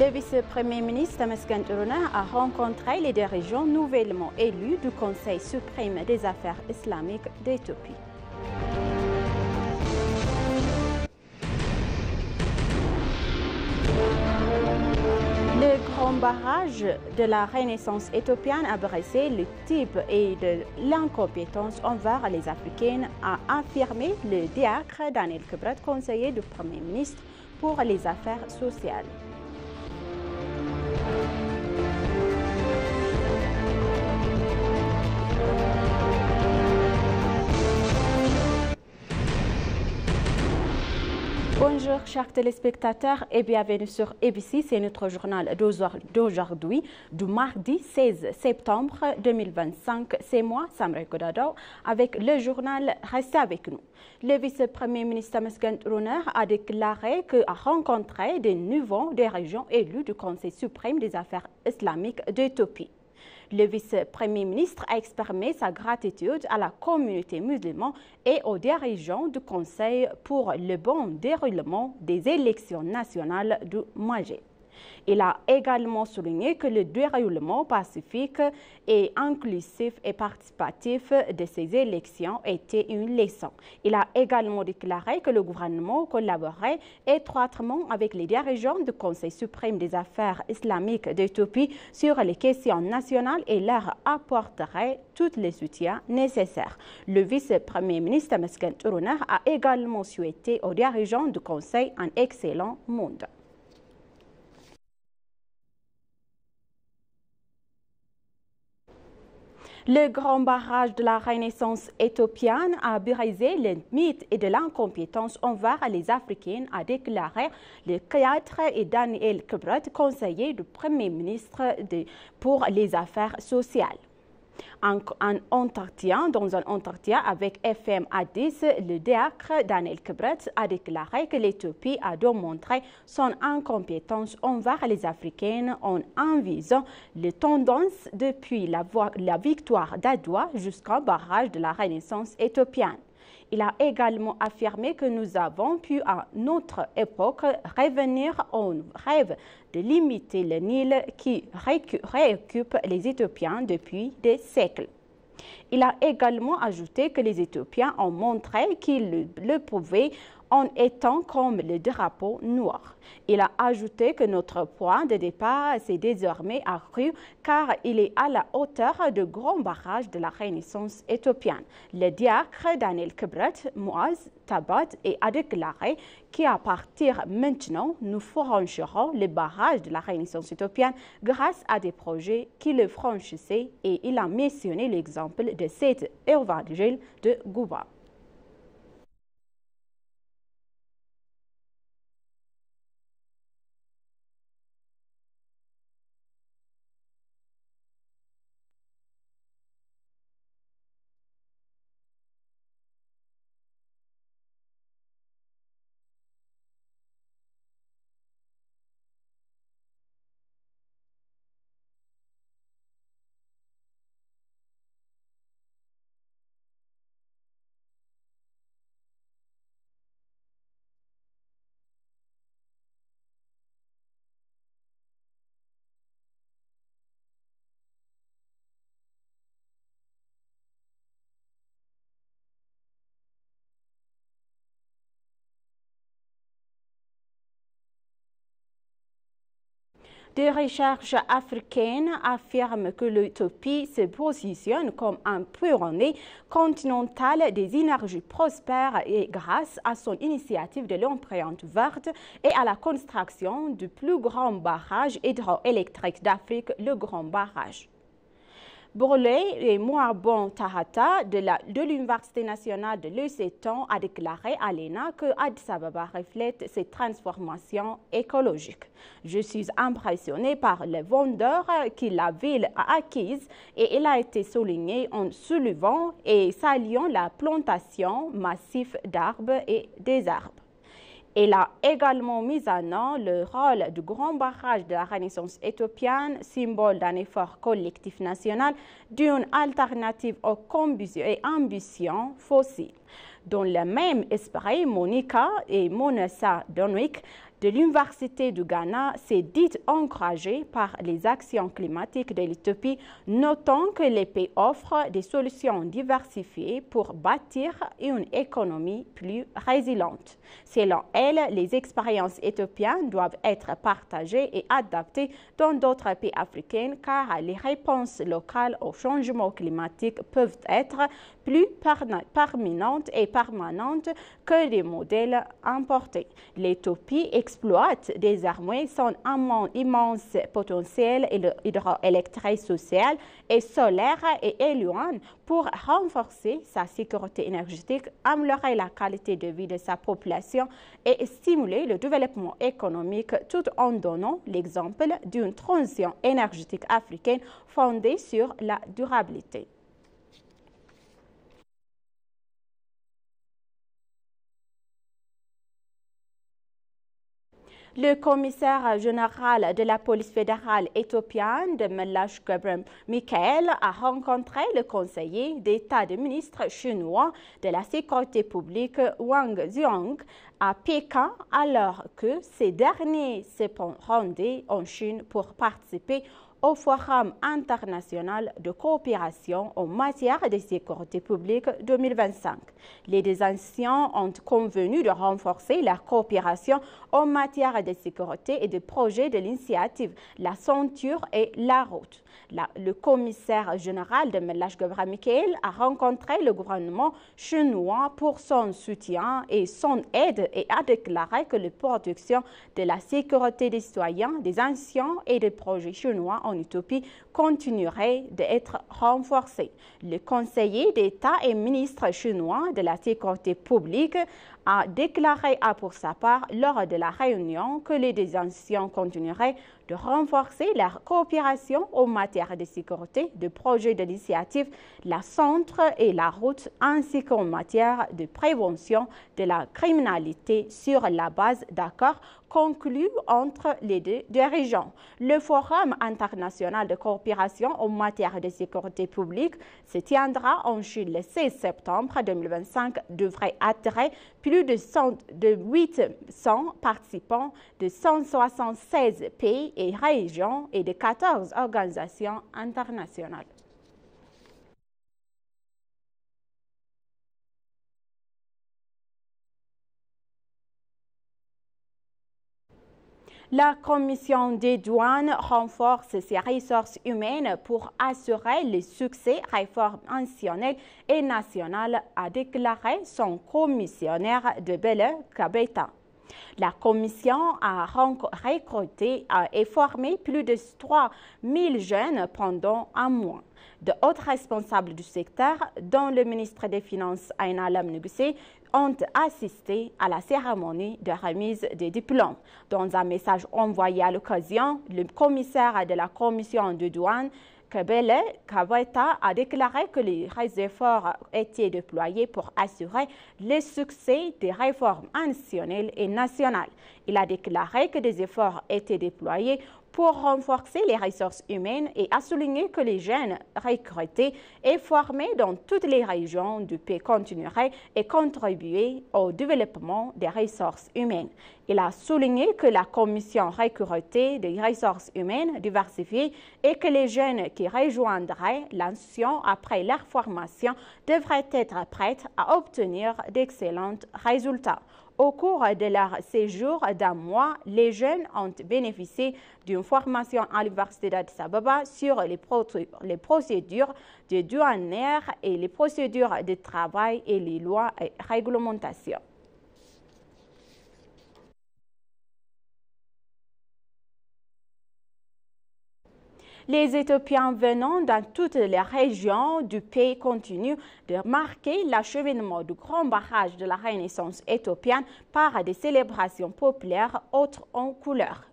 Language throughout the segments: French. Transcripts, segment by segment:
Le vice-premier ministre Temesgen Turuner a rencontré les dirigeants nouvellement élus du Conseil suprême des affaires islamiques d'Éthiopie. Le grand barrage de la Renaissance éthiopienne a brisé le type et de l'incompétence envers les Africains, a affirmé le diacre Daniel Kibret, conseiller du Premier ministre pour les affaires sociales. Bonjour chers téléspectateurs et bienvenue sur ABC, c'est notre journal d'aujourd'hui, du mardi 16 septembre 2025. C'est moi, Samray Godado, avec le journal. Restez avec nous. Le vice-premier ministre Temesgen Turuner a déclaré qu'il a rencontré des nouveaux dirigeants élus du Conseil suprême des affaires islamiques d'Éthiopie. Le vice-premier ministre a exprimé sa gratitude à la communauté musulmane et aux dirigeants du Conseil pour le bon déroulement des élections nationales du Magé. Il a également souligné que le déroulement pacifique et inclusif et participatif de ces élections était une leçon. Il a également déclaré que le gouvernement collaborait étroitement avec les dirigeants du Conseil suprême des affaires islamiques d'Éthiopie sur les questions nationales et leur apporterait tout le soutien nécessaire. Le vice-premier ministre Temesgen Turuner a également souhaité aux dirigeants du Conseil un excellent monde. Le grand barrage de la Renaissance éthiopienne a brisé le mythe et de l'incompétence envers les Africains, a déclaré le cadre et Daniel Kibret, conseiller du Premier ministre pour les affaires sociales. Dans un entretien avec FM Addis, le diacre Daniel Kibret a déclaré que l'Éthiopie a démontré son incompétence envers les Africains en visant les tendances depuis la victoire d'Adwa jusqu'au barrage de la Renaissance éthiopienne. Il a également affirmé que nous avons pu à notre époque revenir au rêve de limiter le Nil qui réoccupe les Éthiopiens depuis des siècles. Il a également ajouté que les Éthiopiens ont montré qu'ils le pouvaient en étant comme le drapeau noir. Il a ajouté que notre point de départ s'est désormais accru car il est à la hauteur du grand barrage de la Renaissance éthiopienne. Le diacre Daniel Kibret, Muaz Tabat, a déclaré qu'à partir maintenant, nous franchirons le barrage de la Renaissance éthiopienne grâce à des projets qui le franchissaient et il a mentionné l'exemple de cet évangile de Gouba. Des recherches africaines affirment que l'Éthiopie se positionne comme un pionnier continental des énergies prospères et grâce à son initiative de l'empreinte verte et à la construction du plus grand barrage hydroélectrique d'Afrique, le Grand Barrage. Bourley et Mouarbon Tahata de l'Université nationale de Lesotho a déclaré à l'ENA que Addis Ababa reflète cette transformation écologique. Je suis impressionné par les vendeurs que la ville a acquises et il a été souligné en soulevant et saluant la plantation massive d'arbres et des arbres. Il a également mis en avant le rôle du grand barrage de la Renaissance éthiopienne, symbole d'un effort collectif national, d'une alternative aux combustions et ambitions fossiles. Dans le même esprit, Monica et Monessa Donwick de l'Université du Ghana s'est dite encouragée par les actions climatiques de l'Éthiopie, notant que les pays offrent des solutions diversifiées pour bâtir une économie plus résiliente. Selon elle, les expériences éthiopiennes doivent être partagées et adaptées dans d'autres pays africains car les réponses locales au changement climatique peuvent être plus permanentes et permanentes que des modèles importés. L'Éthiopie exploite désormais son immense potentiel hydroélectrique, social et solaire et éolien pour renforcer sa sécurité énergétique, améliorer la qualité de vie de sa population et stimuler le développement économique tout en donnant l'exemple d'une transition énergétique africaine fondée sur la durabilité. Le commissaire général de la police fédérale éthiopienne, Demelash Gebremichael, a rencontré le conseiller d'État des ministres chinois de la sécurité publique Wang Xiong à Pékin, alors que ces derniers se rendaient en Chine pour participer au Forum international de coopération en matière de sécurité publique 2025. Les deux nations ont convenu de renforcer leur coopération en matière de sécurité et de projets de l'initiative La Ceinture et la Route. Le commissaire général de Demelash Gebremichael a rencontré le gouvernement chinois pour son soutien et son aide et a déclaré que la protection de la sécurité des citoyens, des anciens et des projets chinois en Éthiopie continuerait d'être renforcée. Le conseiller d'État et ministre chinois de la sécurité publique a déclaré pour sa part lors de la réunion que les deux nations continueraient de renforcer leur coopération en matière de sécurité, de projets de l'initiative, la centre et la route, ainsi qu'en matière de prévention de la criminalité sur la base d'accords conclus entre les deux régions. Le Forum international de coopération en matière de sécurité publique se tiendra en Chine le 16 septembre 2025, devrait attirer plus de 800 participants de 176 pays et régions et de 14 organisations internationales. La Commission des douanes renforce ses ressources humaines pour assurer le succès réformes nationales et nationales, a déclaré son commissionnaire de Bele Kabeta. La commission a recruté et formé plus de 3000 jeunes pendant un mois. De hauts responsables du secteur, dont le ministre des Finances Aina Lamnuguse, ont assisté à la cérémonie de remise des diplômes. Dans un message envoyé à l'occasion, le commissaire de la commission de douane, Bele Kabeta, a déclaré que les efforts étaient déployés pour assurer le succès des réformes nationales et nationales. Il a déclaré que des efforts étaient déployés pour renforcer les ressources humaines et a souligné que les jeunes recrutés et formés dans toutes les régions du pays continueraient et contribuer au développement des ressources humaines. Il a souligné que la commission recrutée des ressources humaines diversifiées et que les jeunes qui rejoindraient l'institution après leur formation devraient être prêts à obtenir d'excellents résultats. Au cours de leur séjour d'un mois, les jeunes ont bénéficié d'une formation à l'Université d'Addis Ababa sur les procédures de douanières et les procédures de travail et les lois et réglementations. Les Éthiopiens venant dans toutes les régions du pays continuent de marquer l'acheminement du grand barrage de la Renaissance éthiopienne par des célébrations populaires autres en couleur.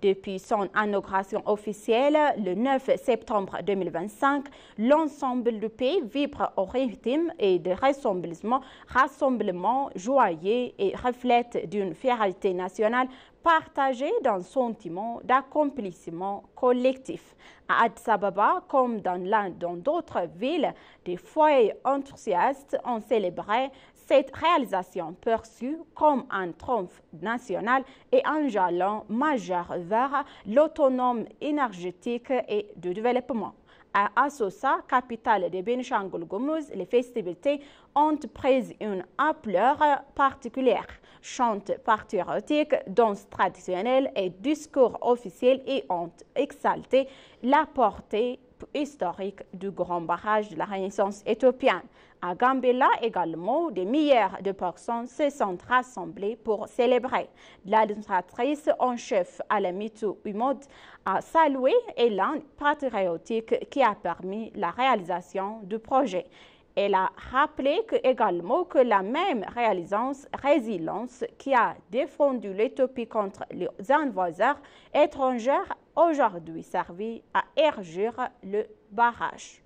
Depuis son inauguration officielle le 9 septembre 2025, l'ensemble du pays vibre au rythme et de rassemblements joyeux et reflète d'une fierté nationale partagée d'un sentiment d'accomplissement collectif. À Addis Ababa, comme dans d'autres villes, des foyers enthousiastes ont célébré Cette réalisation perçue comme un triomphe national et un jalon majeur vers l'autonomie énergétique et de développement. À Asosa, capitale de Benishangul Gumuz, les festivités ont pris une ampleur particulière. Chants patriotiques, danses traditionnelles et discours officiels y ont exalté la portée historique du grand barrage de la Renaissance éthiopienne. À Gambela également, des milliers de personnes se sont rassemblées pour célébrer. L'administratrice en chef Alamitou Umod a salué l'élan patriotique qui a permis la réalisation du projet. Elle a rappelé également que la même résilience qui a défendu l'Éthiopie contre les envahisseurs étrangers aujourd'hui servi à érigir le barrage.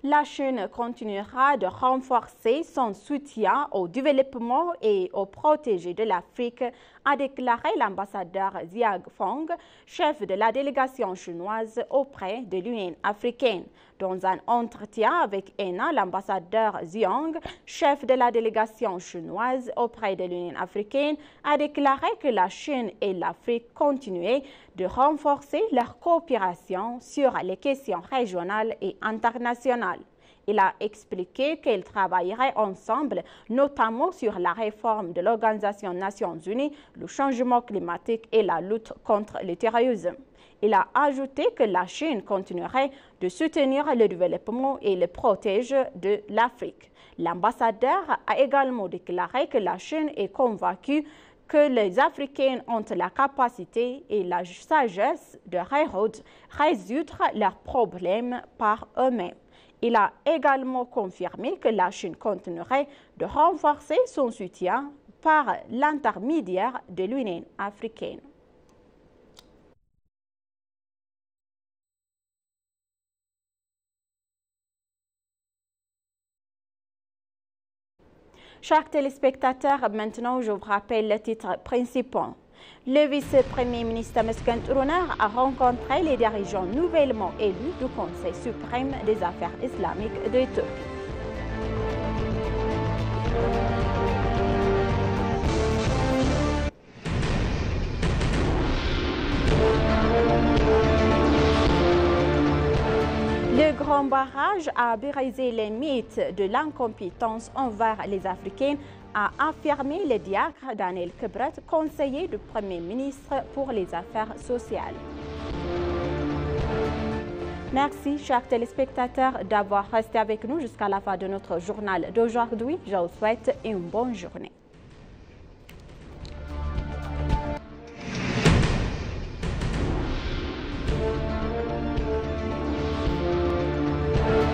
La Chine continuera de renforcer son soutien au développement et au protégé de l'Afrique, a déclaré l'ambassadeur Xiang Feng, chef de la délégation chinoise auprès de l'Union africaine. Dans un entretien avec ENA, l'ambassadeur Xiang, chef de la délégation chinoise auprès de l'Union africaine, a déclaré que la Chine et l'Afrique continuaient de renforcer leur coopération sur les questions régionales et internationales. Il a expliqué qu'ils travailleraient ensemble, notamment sur la réforme de l'Organisation des Nations Unies, le changement climatique et la lutte contre le terrorisme. Il a ajouté que la Chine continuerait de soutenir le développement et le protège de l'Afrique. L'ambassadeur a également déclaré que la Chine est convaincue que les Africains ont la capacité et la sagesse de résoudre leurs problèmes par eux-mêmes. Il a également confirmé que la Chine continuerait de renforcer son soutien par l'intermédiaire de l'Union africaine. Chers téléspectateurs, maintenant je vous rappelle le titre principal. Le vice-premier ministre Mesken Tourouner a rencontré les dirigeants nouvellement élus du Conseil suprême des affaires islamiques de l'Éthiopie. Le grand barrage a brisé les mythes de l'incompétence envers les Africains, a affirmé le diacre Daniel Kebret, conseiller du Premier ministre pour les affaires sociales. Merci, chers téléspectateurs, d'avoir resté avec nous jusqu'à la fin de notre journal d'aujourd'hui. Je vous souhaite une bonne journée.